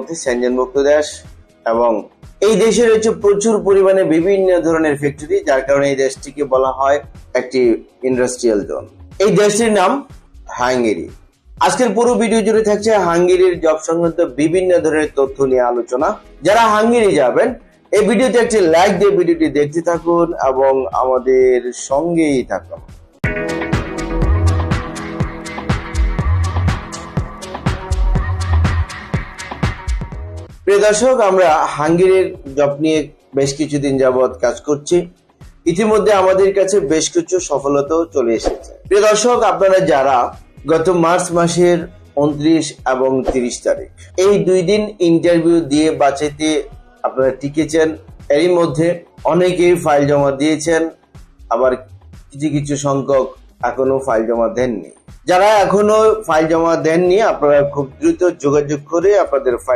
মধ্যে সেনজেনভুক্ত দেশ এবং এই দেশে রয়েছে প্রচুর পরিমাণে বিভিন্ন ধরনের ফ্যাক্টরি, যার কারণে এই দেশটিকে বলা হয় একটি ইন্ডাস্ট্রিয়াল জোন। এই দেশটির নাম হাঙ্গেরি। আজকের পুরো ভিডিও জুড়ে থাকছে হাঙ্গেরির জব সংক্রান্ত বিভিন্ন ধরনের তথ্য নিয়ে আলোচনা। যারা হাঙ্গেরি যাবেন এই ভিডিওতে একটি লাইক দিয়ে ভিডিওটি দেখতে থাকুন এবং আমাদের সঙ্গেই থাকুন। প্রিয় দর্শক, আমরা হাঙ্গেরির জব নিয়ে বেশ কিছুদিন যাবৎ কাজ করছি। ইতিমধ্যে আমাদের কাছে বেশ কিছু সফলতাও চলে এসেছে। প্রিয় দর্শক, আপনারা যারা গত মার্চ মাসের 29 এবং 30 তারিখ এই 2 দিন ইন্টারভিউ দিয়ে বাঁচাইতে আপনারা টিকেছেন, এরই মধ্যে অনেকেই ফাইল জমা দিয়েছেন, আবার কিছু কিছু সংখ্যক এখনো ফাইল জমা দেননি। যারা এখনো ফাইল জমা দেননি আপনারা খুব দ্রুত যোগাযোগ করে আপনাদের ফাইল